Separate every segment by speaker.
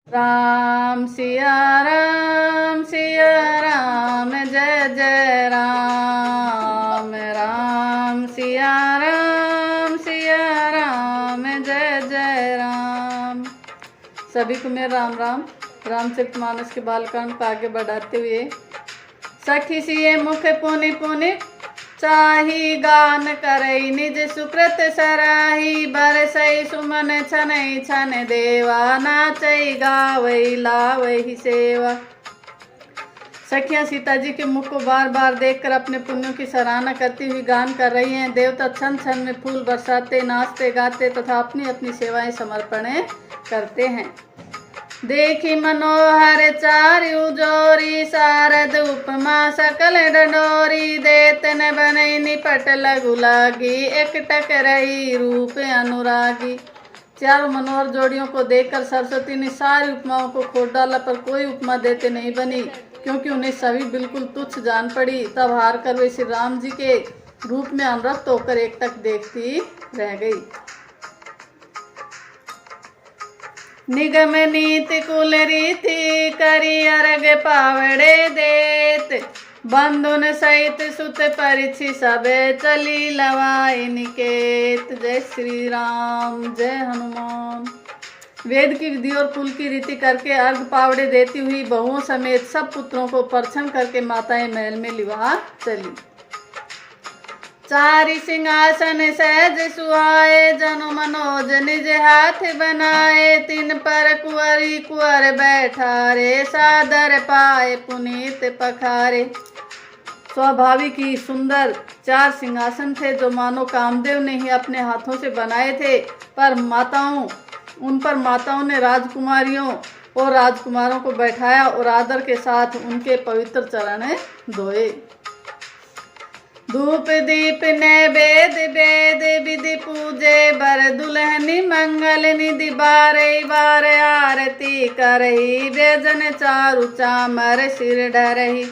Speaker 1: राम सिया राम जय जय राम। राम सिया राम जय जय राम। सभी को मेरा राम राम। रामचरितमानस के बालकांड को आगे बढ़ाते हुए, सखी सिए मुख पुनि पुनि चाही गान करई निज सुकृत सराही बरसई सुमन छनई छन देवा नाचई गावई लावई सेवा। सखियां सीता जी के मुख को बार बार देखकर अपने पुण्यों की सराहना करती हुई गान कर रही हैं। देवता छन छन में फूल बरसाते, नाचते गाते तथा अपनी अपनी सेवाएं समर्पण करते हैं। देखी मनोहर चारु जोरी शारद उपमा सकल डडोरी देतन बनई निपट लगु लागी एकटक रही रूप अनुरागी। चारों मनोहर जोड़ियों को देखकर सरस्वती ने सारी उपमाओं को खोद डाला, पर कोई उपमा देते नहीं बनी, क्योंकि उन्हें सभी बिल्कुल तुच्छ जान पड़ी। तब हार कर वे श्री राम जी के रूप में अनुरक्त होकर एकटक देखती रह गई। निगम नीति कुल रीति करी अर्घ पावड़े देत बंधुन सहित सुत परिछि सबे चली लवाई निकेत। जय श्री राम, जय हनुमान। वेद की विधि और कुल की रीति करके अर्घ पावड़े देती हुई बहुओं समेत सब पुत्रों को परछन करके माताएं महल में लिवा चली। चारि सिंहासन सहज सुहाए जनु मनोज निज हाथ बनाए तिन पर कुंवरी कुंवर बैठारे सादर पाए पुनीत पखारे। स्वाभाविक ही सुंदर 4 सिंहासन थे जो मानो कामदेव ने ही अपने हाथों से बनाए थे, पर उन पर माताओं ने राजकुमारियों और राजकुमारों को बैठाया और आदर के साथ उनके पवित्र चरण धोए। धूप दीप नैवेद्य वेद विधि पूजे बर दुल्हनी मंगल निधि बारे बार आरती करही व्यजन चारु चामर सिर डरही।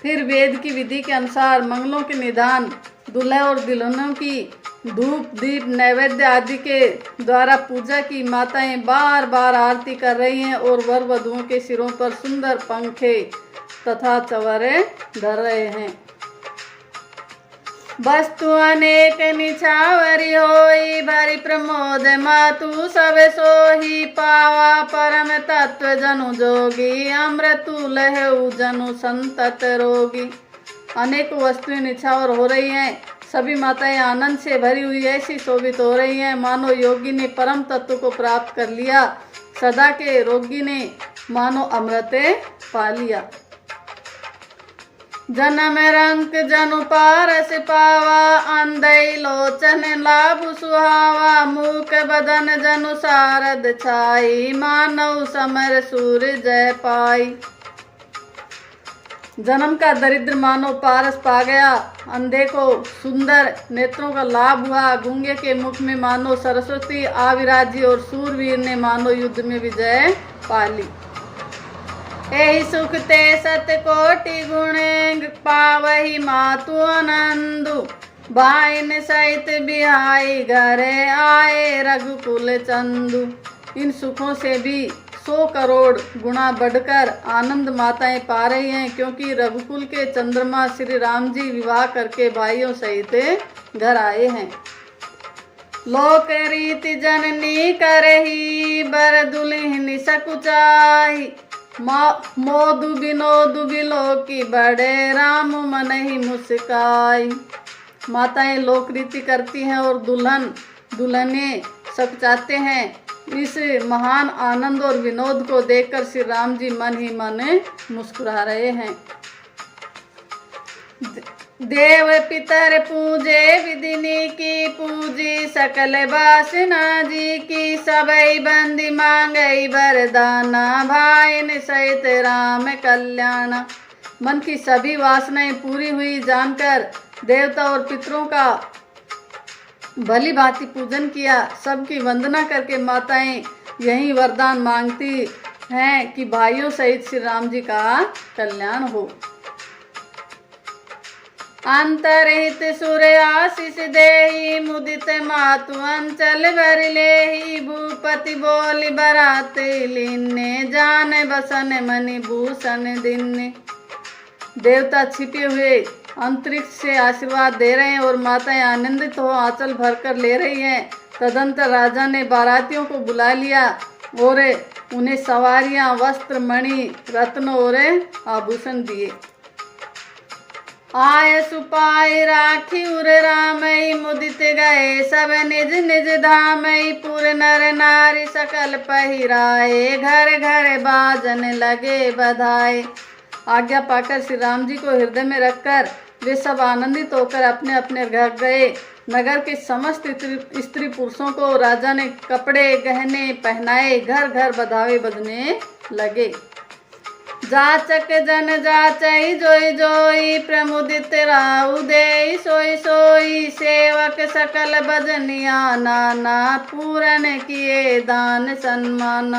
Speaker 1: फिर वेद की विधि के अनुसार मंगलों के निदान दुल्हा और दुल्हनों की धूप दीप नैवेद्य आदि के द्वारा पूजा की माताएं बार बार आरती कर रही हैं और वर वधुओं के सिरों पर सुंदर पंखे तथा चवरे धर रहे हैं। वस्तु अनेक निछावरी होई भरी प्रमोद मातु सब सोही पावा परम तत्व जनु जोगी अमृतु लहु जनु संतत रोगी। अनेक वस्तुएं निछावर हो रही हैं, सभी माताएं आनंद से भरी हुई ऐसी शोभित हो रही हैं मानो योगी ने परम तत्व को प्राप्त कर लिया, सदा के रोगी ने मानो अमृत पा लिया। जन्म रंक जनु पारस पावा अंधई लोचन लाभ सुहावा मूक बदन जनु सारद छाई मानव समर सूर जय पाई। जन्म का दरिद्र मानो पारस पा गया, अंधे को सुंदर नेत्रों का लाभ हुआ, गूंगे के मुख में मानो सरस्वती आविराजी और सूरवीर ने मानो युद्ध में विजय पा ली। एहि सुख ते सत कोटि गुण पावही मातु आनंदु भाइन सहित बिहाई घरे आए रघुकुल चंदु। इन सुखों से भी 100 करोड़ गुना बढ़कर आनंद माताएं पा रही हैं, क्योंकि रघुकुल के चंद्रमा श्री राम जी विवाह करके भाइयों सहित घर आए हैं। लोक रीति जननी करही बर दुल्हनी सकुचाई मोदु विनोदु बिलो की बड़े राम मन ही मुस्काई। माताएं लोक रीति करती हैं और दुल्हने सकुचाते हैं। इस महान आनंद और विनोद को देखकर श्री राम जी मन ही मन मुस्कुरा रहे हैं। देव पितर पूजे विदिनी की पूजी सकल बासना जी की सबई बंदी मांगई वरदाना भाइन सहित राम कल्याण। मन की सभी वासनाएं पूरी हुई जानकर देवता और पितरों का भली भांति पूजन किया। सबकी वंदना करके माताएं यही वरदान मांगती हैं कि भाइयों सहित श्री राम जी का कल्याण हो। अंतरहित सुर आशीष देहि मुदित मातु अंचल भर लेहि भूपति बोल बरात लीने जान बसन मणि भूषण दिन्ने। देवता छिपे हुए अंतरिक्ष से आशीर्वाद दे रहे हैं और माताएं आनंदित हो आंचल भरकर ले रही हैं। तदंतर राजा ने बारातियों को बुला लिया और उन्हें सवारियां वस्त्र मणि रत्न और आभूषण दिए। आय सुपाय राखी उर रामई मुदित गए सब निज निज धामई पुर नर नारी सकल पहिराए घर घर बाजन लगे बधाए। आज्ञा पाकर श्री राम जी को हृदय में रखकर वे सब आनंदित होकर अपने अपने घर गए। नगर के समस्त स्त्री पुरुषों को राजा ने कपड़े गहने पहनाए, घर घर बधावे बजने लगे। जाचक जन जाचई जोई जोई प्रमुदित राउ दे सोई सोई सेवक सकल बजनिया नाना पूरन किए दान सम्मान।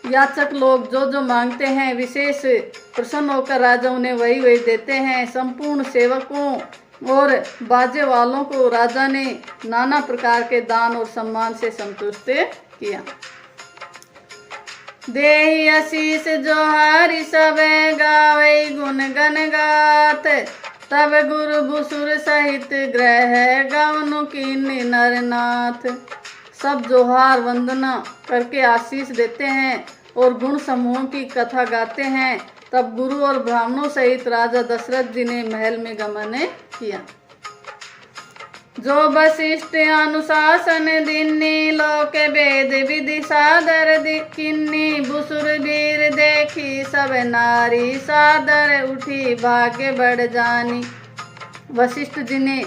Speaker 1: याचक लोग जो जो मांगते हैं विशेष प्रसन्न होकर राजा उन्हें वही वही देते हैं। संपूर्ण सेवकों और बाजे वालों को राजा ने नाना प्रकार के दान और सम्मान से संतुष्ट किया। देहि आशीष जो हरि सब गावै गुण गण गात तब गुरु भुसुर सहित ग्रह गवनु कीन्ही नरनाथ। सब जोहार वंदना करके आशीष देते हैं और गुण समूहों की कथा गाते हैं। तब गुरु और ब्राह्मणों सहित राजा दशरथ जी ने महल में गमन किया। जो वशिष्ठ अनुशासन दिन्नी लोक वेद विधि सादर किन्नी भुसुर वीर देखी सब नारी सादर उठी भाग्य बढ़ जानी। वशिष्ठ जी ने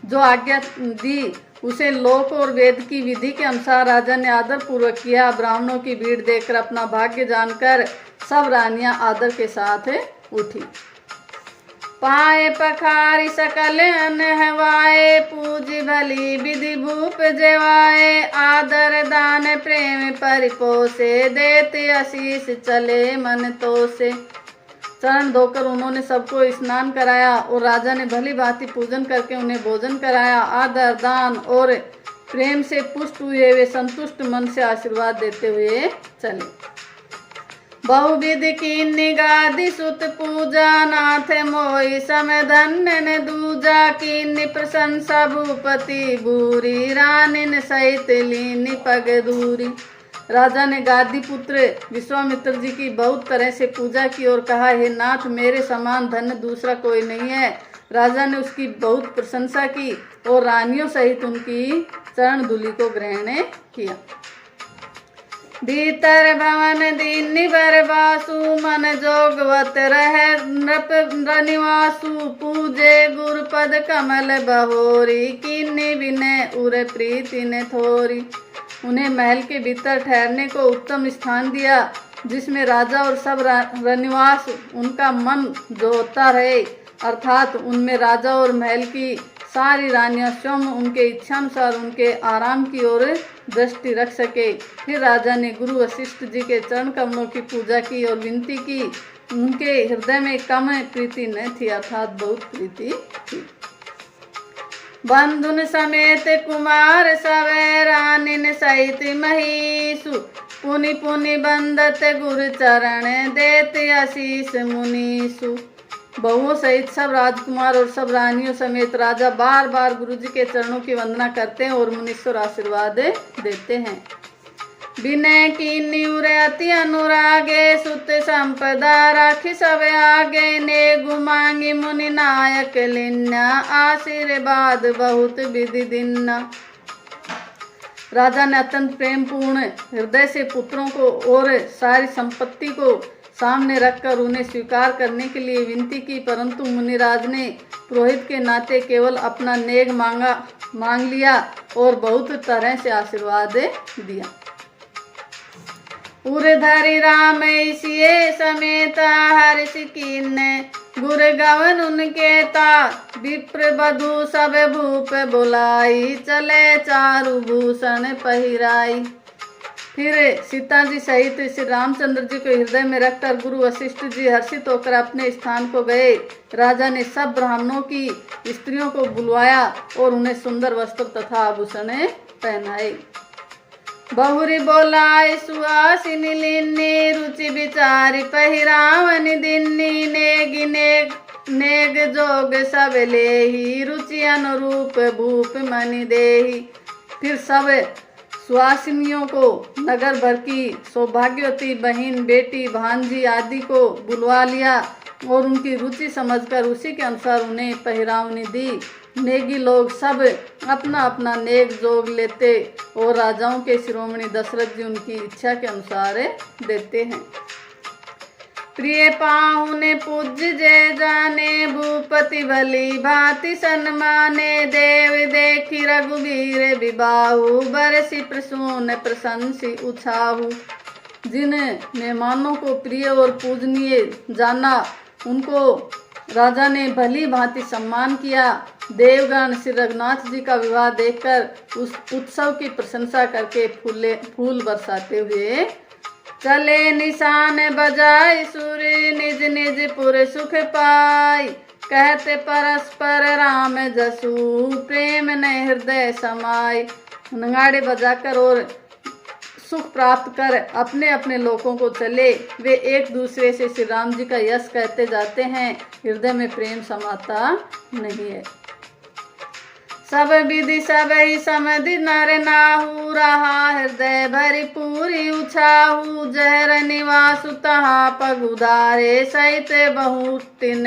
Speaker 1: जो आज्ञा दी उसे लोक और वेद की विधि के अनुसार राजा ने आदर पूर्वक किया। ब्राह्मणों की भीड़ देखकर अपना भाग्य जानकर सब रानियां आदर के साथ उठी। पाए पखारी सकल अनहवाए पूजी भली विधि भूप जेवाए आदर दान प्रेम परिपोसे देते आशीष चले मन तो से। चरण धोकर उन्होंने सबको स्नान कराया और राजा ने भली भांति पूजन करके उन्हें भोजन कराया। आदर दान और प्रेम से पुष्ट हुए वे संतुष्ट मन से आशीर्वाद देते हुए चले। बहुविध की निगादि सुत पूजा नाथ मोई समय धन्य ने दूजा की प्रशंसा भूपति बूरी रानिन सहित लीनी पग दूरी। राजा ने गादी पुत्र विश्वामित्र जी की बहुत तरह से पूजा की और कहा, हे नाथ मेरे समान धन्य दूसरा कोई नहीं है। राजा ने उसकी बहुत प्रशंसा की और रानियों सहित उनकी चरण धूलि को ग्रहण किया। भीतर भवन दीन बरबासु मन जोगवत रह नृप निवासु पूजे गुरुपद कमल बहोरी कीन्ही विनय उर प्रीति ने थोरी। उन्हें महल के भीतर ठहरने को उत्तम स्थान दिया जिसमें राजा और सब रनिवास उनका मन जोता रहे, अर्थात उनमें राजा और महल की सारी रानियां स्वयं उनके इच्छानुसार उनके आराम की ओर दृष्टि रख सके। फिर राजा ने गुरु वशिष्ठ जी के चरण कमलों की पूजा की और विनती की। उनके हृदय में कम प्रीति न थी, अर्थात बहुत प्रीति थी। बंधुन समेत कुमार सवे रानिन सहित महीसु पुनि पुनि बंदत गुरु चरण देते आशीष मुनीसु। बहुओं सहित सब राजकुमार और सब रानियों समेत राजा बार बार गुरु जी के चरणों की वंदना करते हैं और मुनीश्वर आशीर्वाद देते हैं। विनय की न्यूर अति अनुरागे सुत संपदा राखी सब आगे ने गुमांगी मुनि नायक लिन्ना आशीर्वाद बहुत विधि दिन्ना। राजा ने अत्यंत प्रेम पूर्ण हृदय से पुत्रों को और सारी संपत्ति को सामने रखकर उन्हें स्वीकार करने के लिए विनती की, परंतु मुनिराज ने पुरोहित के नाते केवल अपना नेग मांग लिया और बहुत तरह से आशीर्वाद दिया। उर्धरि राम इसिए समेता हर्ष कीन्ने गुर गवन उनके ता विप्र बधु सब भूप बुलाई चले चारु भूषण पहिराई। फिर सीता जी सहित श्री रामचंद्र जी को हृदय में रखकर गुरु वशिष्ठ जी हर्षित होकर अपने स्थान को गए। राजा ने सब ब्राह्मणों की स्त्रियों को बुलवाया और उन्हें सुंदर वस्त्र तथा आभूषण पहनाए। बहुरी बोलाए सुहासिनी लीनी, रुचि विचारी पहिरावनि दिन्नी, नेग नेग नेग जोग सब लेही, रुचि अनुरूप भूप मनि देही। फिर सब सुहासिनियों को नगर भर की सौभाग्यवती बहन, बेटी, भांजी आदि को बुलवा लिया और उनकी रुचि समझकर उसी के अनुसार उन्हें पहिरावनी दी। नेगी लोग सब अपना अपना नेक जोग लेते और राजाओं के शिरोमणि दशरथ जी उनकी इच्छा के अनुसार देते हैं। प्रिय पाहुने पूज्य जय जाने, भूपति भली भांति सन्माने, देव देखी रघुवीर विबाहु, बरसी प्रसून प्रशंसी उछाहु। जिन मेहमानों को प्रिय और पूजनीय जाना, उनको राजा ने भली भांति सम्मान किया। देवगण श्री रघुनाथ जी का विवाह देखकर उस उत्सव की प्रशंसा करके फूल बरसाते हुए चले। निशान बजाय सुर, निज निज पुर सुख पाई, कहते परस्पर राम जसु, प्रेम न हृदय समाई। नगाड़े बजाकर और सुख प्राप्त कर अपने अपने लोगों को चले। वे एक दूसरे से श्री राम जी का यश कहते जाते हैं, हृदय में प्रेम समाता नहीं है। सब विधि सब ही समधि नर नाहू, रहा हृदय भरी पूरी उछाहू, जहर निवासु तहाँ पग उधारे, सहित बहुत तिन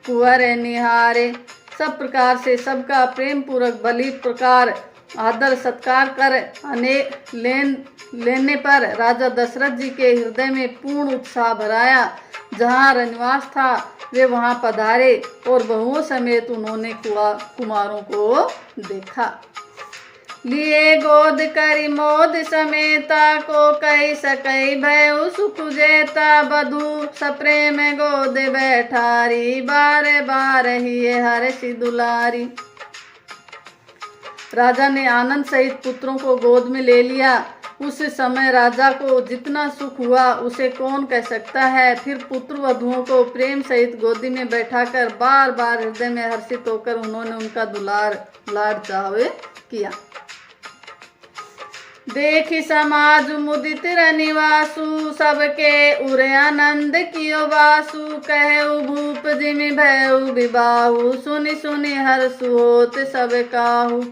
Speaker 1: कुंवर निहारे। सब प्रकार से सबका प्रेम पूर्वक बलि प्रकार आदर सत्कार कर अनेक लेने पर राजा दशरथ जी के हृदय में पूर्ण उत्साह भराया। जहाँ रनिवास था वे वहाँ पधारे और बहुओं समेत उन्होंने कुमारों को देखा। लिए गोद करी मोद समेता, को कही सकई भय सुख जेता, बधु सप्रेम गोद बैठारी, बारे बार ही हर्षि दुलारी। राजा ने आनंद सहित पुत्रों को गोद में ले लिया। उस समय राजा को जितना सुख हुआ उसे कौन कह सकता है। फिर पुत्र वधुओं को प्रेम सहित गोदी में बैठाकर बार बार हृदय में हर्षित होकर उन्होंने उनका दुलार लाड चावे किया। देखी समाज मुदित रनिवासु, सबके उरे आनंद कियो वासु, कहे भूप जिमि भयउ विबाहु, सुनि सुनि हर्षु होत सब काहू।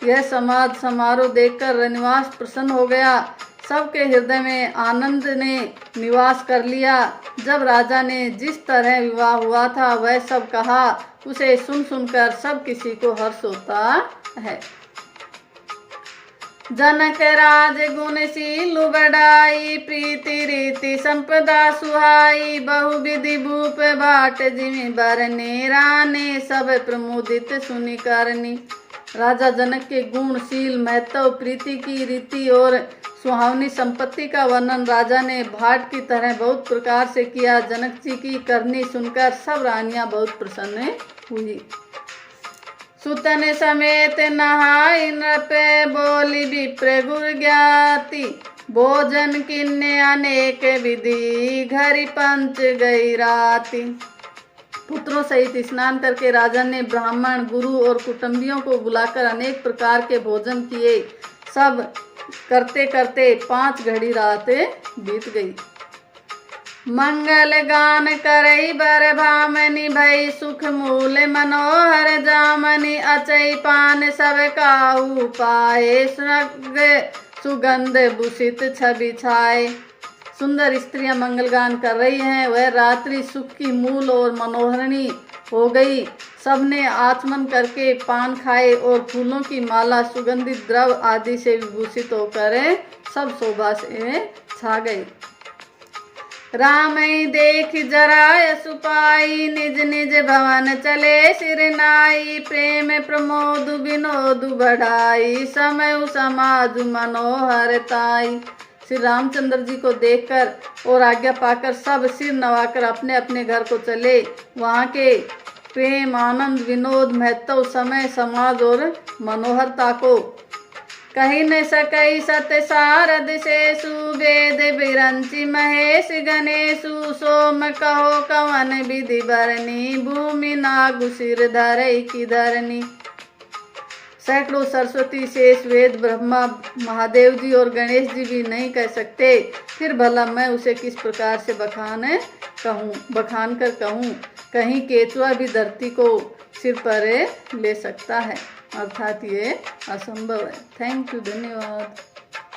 Speaker 1: यह समाज समारोह देखकर रनिवास प्रसन्न हो गया। सबके हृदय में आनंद ने निवास कर लिया। जब राजा ने जिस तरह विवाह हुआ था वह सब कहा, उसे सुन सुनकर सब किसी को हर्ष होता है। जनक राज गुणशील बढ़ाई, प्रीति रीति संपदा सुहाई, बहु विधि भूप बाट जिमि बरने, राने सब प्रमुदित सुनि करनी। राजा जनक के गुणशील महत्व, प्रीति की रीति और सुहावनी संपत्ति का वर्णन राजा ने भाट की तरह बहुत प्रकार से किया। जनक जी की करनी सुनकर सब रानियां बहुत प्रसन्न हुई। सुतन समेत नहाई नृप, बोली विप्र गुर ज्ञाति, भोजन किन्ने अनेक विधि, घरि पंच गई राति। पुत्रों सहित स्नान करके राजा ने ब्राह्मण, गुरु और कुटुंबियों को बुलाकर अनेक प्रकार के भोजन किए। सब करते करते 5 घड़ी रात बीत गई। मंगल गान करई बर भामनी, भई सुख मूल मनोहर जामनी, अचई पान सब काहू पाए, सुगंध भूषित छवि छाए। सुंदर स्त्रियां मंगल गान कर रही हैं। वह रात्रि सुख की मूल और मनोहरणी हो गई। सबने आचमन करके पान खाए और फूलों की माला, सुगंधित द्रव आदि से विभूषित होकर सब शोभा से छा गए। रामई देख जराय सुपाई, निज निज भवन चले सिर नाई, प्रेम प्रमोद विनोद बढ़ाई, समय समाज मनोहर ताई। श्री रामचंद्र जी को देखकर और आज्ञा पाकर सब सिर नवाकर अपने अपने घर को चले। वहाँ के प्रेम, आनंद, विनोद, महत्व, समय, समाज और मनोहरता को कही न सकई सत्य सारद शेषु वेद बिरंचि महेश गणेशु सोम कहो कवन विधि बरनी भूमि नागु सिर धरई की धरनी। सैकड़ों सरस्वती शेष वेद ब्रह्मा महादेव जी और गणेश जी भी नहीं कह सकते, फिर भला मैं उसे किस प्रकार से बखान कर कहूँ। कहीं केचुआ भी धरती को सिर पर ले सकता है, अर्थात ये असंभव है। थैंक यू, धन्यवाद।